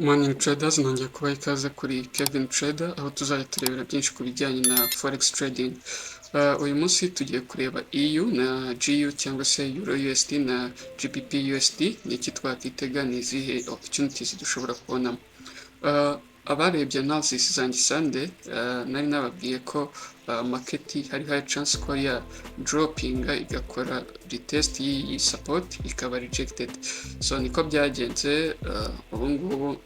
Morning traders, nongeye kubaha ikaze kuri Kevin Trader aho tuzajya turebera byinshi ku bijyanye na Forex trading. Uyu munsi tugiye kureba EU na GU cyangwa se Euro USD na GBP USD, ni iki twakitega, ni izihe opportunities dushobora kubonamo. Abarebye analysis zanjye Sunday, nari nababwiye ko market hari high chance ko ya dropping igakora retest y'iyi support ikaba rejected, so niko byagenze. Ubu ngubu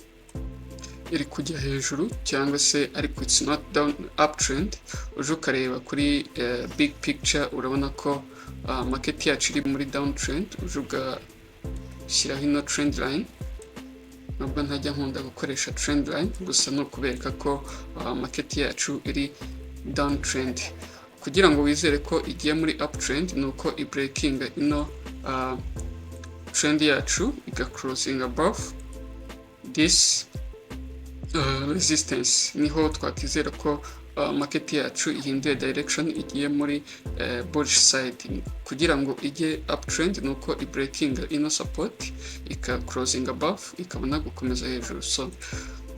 iri kujya hejuru cyangwa se ariko it's not down uptrend. Uje ukareba kuri big picture urabona ko market yacu iri muri downtrend. Uje ugashyiraho ino trend line, nubwo ntajya nkunda gukoresha trend line, gusa ni ukubereka ko market yacu iri downtrend. Kugira ngo wizere ko igiye muri uptrend ni uko i breaking ino trend yacu iga crossing above this resistance, niho twakizera ko market yacu ihinduye direction igiye muri bullish side. Kugira ngo ijye uptrend ni uko i breaking ino support ika crossing above ikabona gukomeza hejuru. So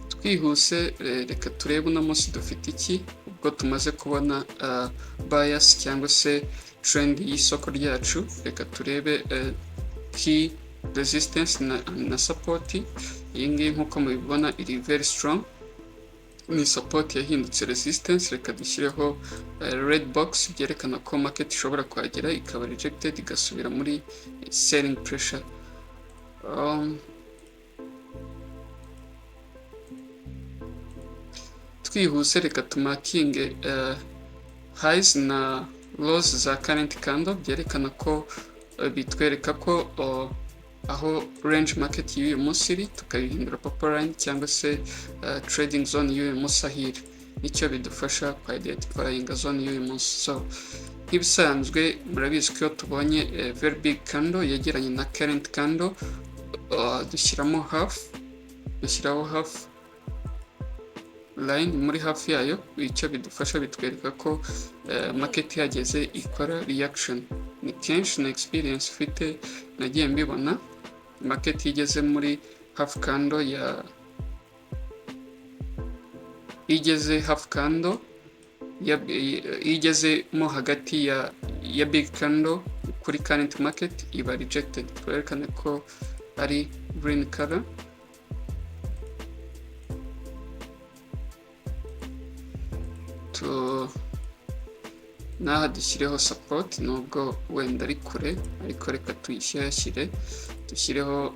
twihuse reka turebe uno munsi dufite iki, ubwo tumaze kubona bias cyangwa se trend y'isoko ryacu. Reka turebe key resistance na support. Iyi ngiyi nk'uko mubibona iri very strong, ni support yahindutse resistance. Reka dushyireho red box byerekana ko market ishobora kuhagera ikaba rejected igasubira muri selling pressure. Twihuse reka tumakinge highs na lows za current candle, byerekana ko bitwereka ko aho range market y'uyu munsi iri tukayihindura purple line cyangwa se trading zone y'uyu munsi ahiri, nicyo bidufasha kwa identifying zone y'uyu munsi. So nk'ibisanzwe murabizi ko iyo tubonye very big candle yegeranye na current candle, dushyiraho half line muri hafi yayo. Icyo bidufasha bitwereka ko market yageze ikora reaction. Ni kenshi na experience ufite nagiye mbibona market igeze muri half candle igezemo hagati ya big candle kuri current market iba rejected. Twerekane ko ari green color. Naha dushyireho support, nubwo wenda ari kure, ariko reka tuyishyire dushyireho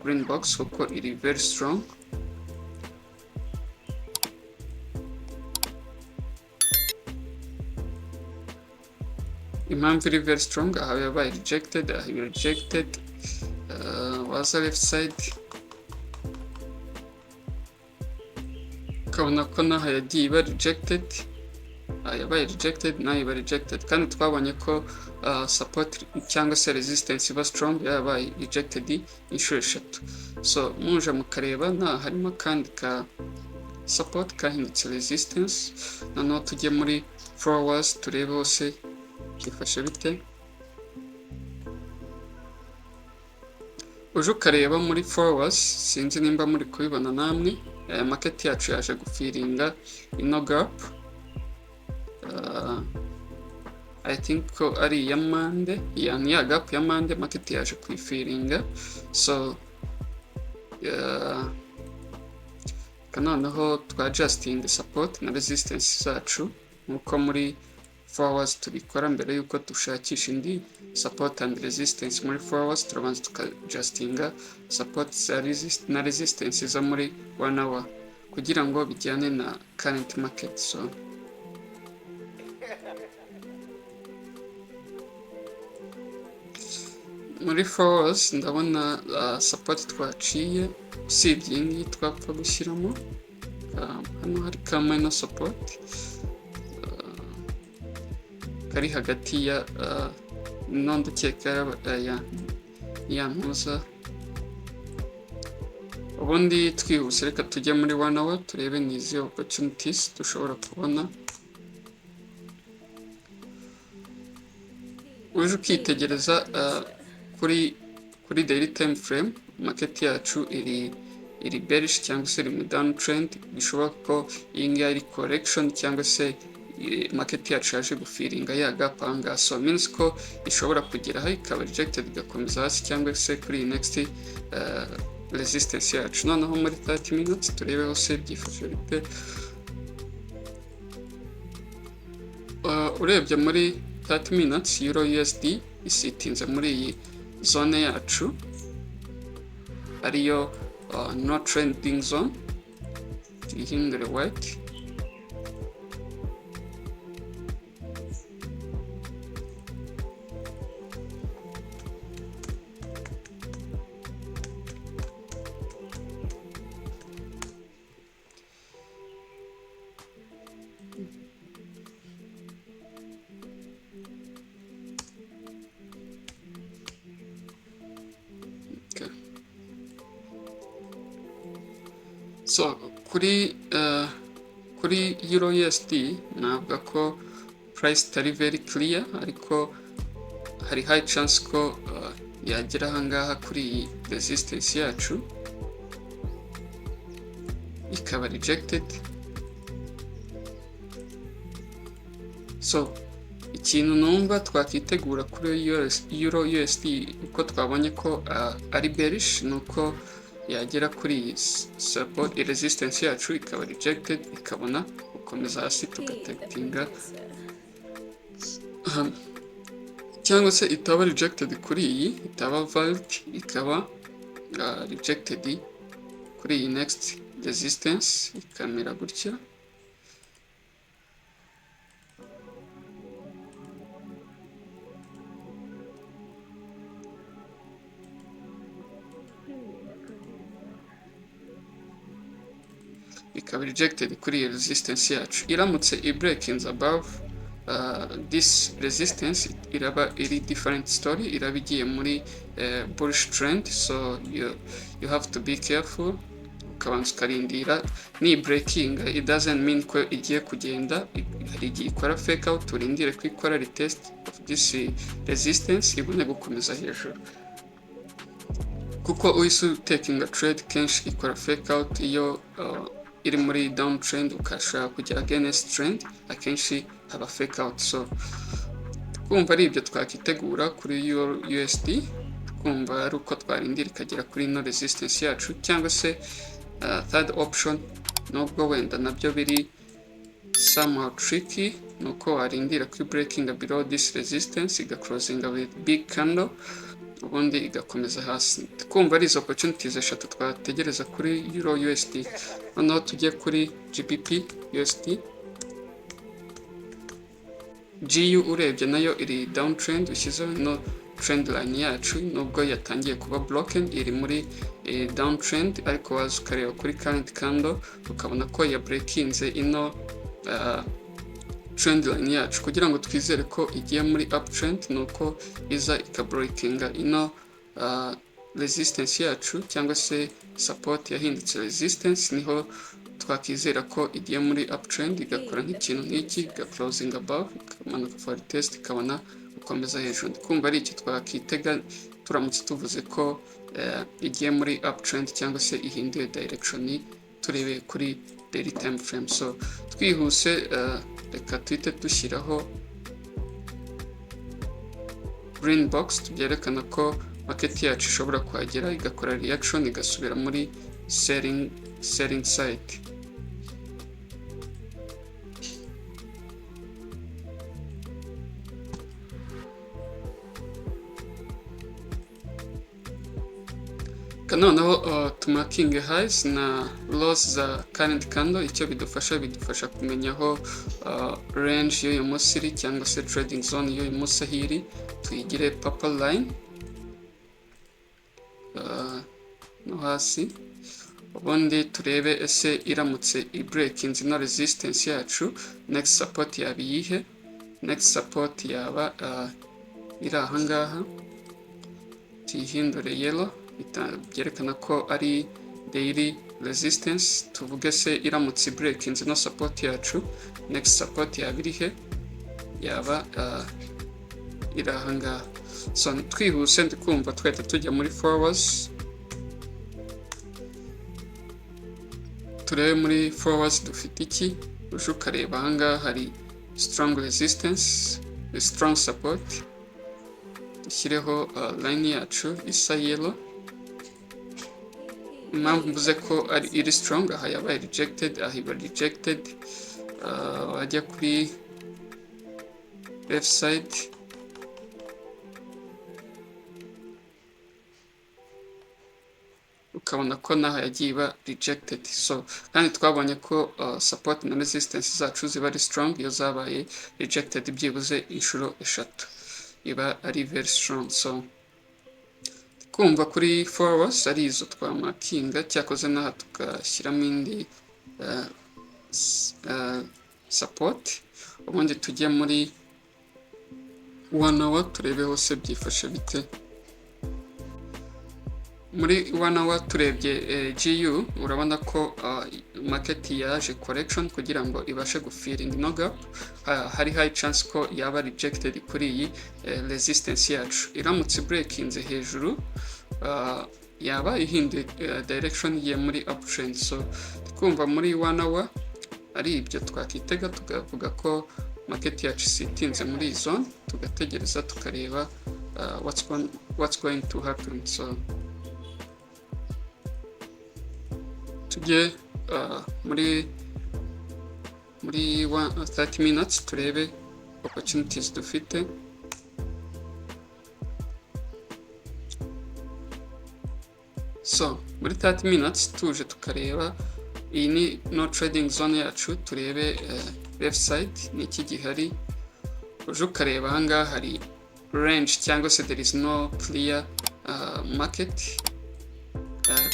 green box kuko iri very strong. Impamvu iri very strong, aha yabaye rejected, aha iba rejected. Waza left side ukabona ko naha yagiye iba rejected, yabaye rejected nayo iba rejected, kandi twabonye ko support cyangwa se resistance iba strong yabaye rejected inshuro eshatu. So muje mukareba na harimo kandi ka support kahindutse resistance. Noneho tujye muri forwards turebe hose byifashe bite. Uje ukareba muri forwards, sinzi nimba muri kubibona namwe, market yacu yaje gufiringa ino gap. I think ko ari ya Monday, ya gap ya Monday market yaje kuyifiringa. So noneho twadjusting support na resistance zacu nkuko muri forwards tubikora mbere yuko dushakisha indi support and resistance. Muri forwards turabanza tukadjustinga support na resistance zo muri 1 hour kugira ngo bijyane na current market. So muri forwards ndabona support twaciye, usibye iyi ngiyi twapfa gushyiramo. Hano hari ka minor support kari hagati ya ndakeka ya mpuza. Ubundi twihuse reka tujye muri 1 hour turebe n'izi opportunities dushobora kubona. Uje ukitegereza kuri daily time frame market yacu iri iri bearish cyangwa se iri mu downtrend, bishoboka ko iyi ngiyi ari correction cyangwa se market yacu yaje gufiringa ya gap ahangaha, so means ko ishobora kugeraho ikaba rejected igakomeza hasi cyangwa se kuri iyi next resistance yacu. Noneho muri 30 minutes turebeho se byifashe bite. Urebye muri 30 minutes euro USD isitinze muri iyi zone yacu ariyo no trending zone, tuyihindure white. So kuri euro USD navuga ko price itari very clear, ariko hari high chance ko yagera ahangaha kuri iyi resistance yacu ikaba rejected. So ikintu numva twakitegura kuri euro USD uko twabonye ko ari bearish, nuko yagera kuri support resistance yacu ikaba rejected, ikabona gukomeza hasi tugatekinga, cyangwa se itaba rejected kuri iyi, itaba valid, ikaba rejected kuri iyi next resistance ikamera gutya. Ikaba rejected kuri iyi resistance yacu. Iramutse breaking above this resistance iraba iri different story, iraba igiye muri bullish trend, so you have to be careful, ukabanza ukarindira. Ni breaking it doesn't mean ko igiye kugenda, hari igihe ikora fake out, turindire ko ikora retest of this resistance ibone gukomeza hejuru, kuko uhise taking a trade kenshi ikora fake out iyo iri muri downtrend ukashaka kujya against trend, akenshi haba fake out. So kumva ari ibyo twakitegura kuri euro USD, kumva ari uko twarindira ikagera kuri no resistance yacu, cyangwa se third option nubwo wenda nabyo biri somehow tricky, nuko warindira kuri breaking below this resistance igaclosing with big candle, ubundi igakomeza hasi. Kumva ari izo opportunities eshatu twategereza kuri euro USD. Noneho tujye kuri GBP USD. GU urebye nayo iri downtrend, ushyizeho no trend line yacu, nubwo yatangiye kuba broken, iri muri downtrend, ariko waza ukareba kuri current candle ukabona ko ya breakinze ino trend line yacu. Kugira ngo twizere ko igiye muri uptrend, nuko iza ikabreakinga ino resistance yacu cyangwa se support yahindutse resistance, niho twakizera ko igiye muri uptrend, igakora nk'ikintu nk'iki, igaclosing above, ikamanuka for test, ikabona gukomeza hejuru. Kumva ari iki twakitega turamutse tuvuze ko igiye muri uptrend cyangwa se ihinduye direction, turebeye kuri daily time frame. So twihuse reka tuhite dushyiraho green box tubyerekana ko market yacu ishobora kuhagera igakora reaction igasubira muri selling side. Noneho tumaking highs na lows za current candle. Icyo bidufasha kumenya aho range y'uyu munsi iri cyangwa se trading zone y'uyu munsi aho iri, tuyigire purple line no hasi, ubundi turebe ese iramutse breaking no resistance yacu next support yaba iyihe. Next support yaba iri ahangaha, tuyihindure yellow, byerekana ko ari daily resistance. Tuvuge se iramutse breaking no support yacu, next support yaba irihe, yaba iri ahangaha. So, twihuse ndikumva twahita tujya muri forwards. turebe muri forwards dufite iki, uje ukareba ahangaha hari strong resistance, strong support, dushyireho line yacu isa yellow. Impamvu mvuze ko iri strong, aha yabaye rejected, aha iba rejected. Wajya kuri left side ukabona ko naho yagiye iba rejected. So kandi twabonye ko support na resistance zacu ziba ari strong iyo zabaye rejected byibuze inshuro eshatu, iba ari very strong. So kumva kuri forwards ari izo twamakinga, cyakoze naha tugashyiramo indi support, ubundi tujye muri 1 hour turebe hose byifashe bite. Muri 1 hour turebye GU, urabona ko market yaje correction kugira ngo ibashe gufiling no gap. Hari high chance ko yaba rejected kuri iyi resistance yacu. Iramutse breakinze hejuru, yaba ihinduye direction ye muri uptrend. So twumva muri 1 hour ari ibyo twakitega, tugavuga ko market yacu sitinze muri zone, tugategereza tukareba what's going to happen. So tujye muri 30 minutes turebe opportunities dufite. So muri 30 minutes tuje tukareba iyi ni no trading zone yacu, turebe left side ni iki gihari. Uje ukareba ahangaha hari range cyangwa se there is no clear market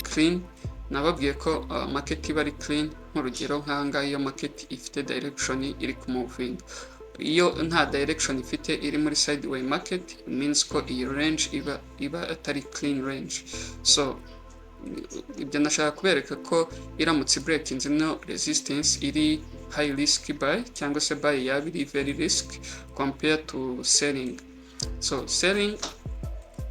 clean. Nababwiye ko market iba ari clean, nk'urugero nk'ahangaha iyo market ifite direction iri ku moving. Iyo nta direction ifite iri muri sideway market, means ko iyi range iba atari clean range. So ibyo nashaka kubereka ko iramutse breaking no resistance iri high risk buy cyangwa se buy yaba iri very risk compared to selling. So selling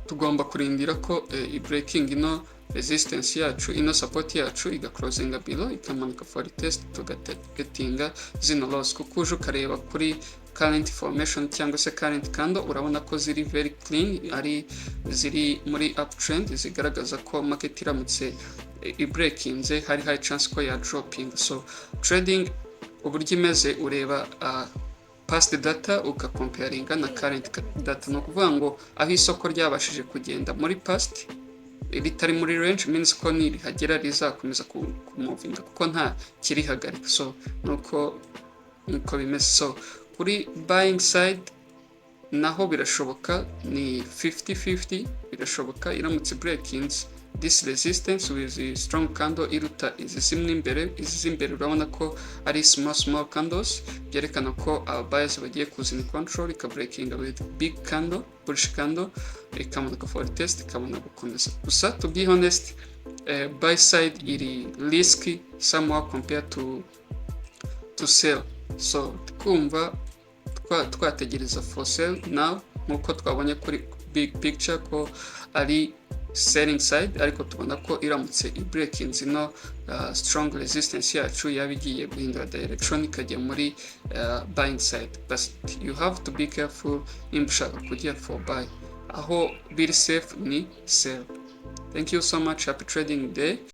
tugomba kurindira ko breaking ino resistance yacu, ino support yacu iga closinga below, ikamanuka for test, tugatinga zino loss. Kuko uje ukareba kuri current formation cyangwa se current candle, urabona ko ziri very clean, ari ziri muri uptrend, zigaragaza ko market iramutse breakinze hari high chance ko ya dropping. So trading uburyo imeze, ureba past data ukacomparinga na current data. No kuvuga ngo aho isoko ryabashije kugenda muri past ritari muri range, means ko nirihagera rizakomeza kumovinga kuko nta kirihagarika. So nuko bimeze. So kuri buying side naho birashoboka, ni 50-50, birashoboka iramutse breakings this resistance with the strong candle iruta izi zimwe imbere. Izi z'imbere urabona ko ari small candles, byerekana ko buyers bagiye kuzina control, ikabreakinga with big candle, bullish candle, ikamanuka for test, ikabona gukomeza. Gusa to be honest, buy side iri risky somehow compared to sell. So twumva twategereza for sell now, nkuko twabonye kuri big picture ko ari selling side, ariko tubona ko iramutse breaking no strong resistance yacu yaba igiye guhindura direction ikajya muri buying side. But you have to be careful nimba ushaka kujya for buy. Aho biri safe ni sell. Thank you so much, happy trading day.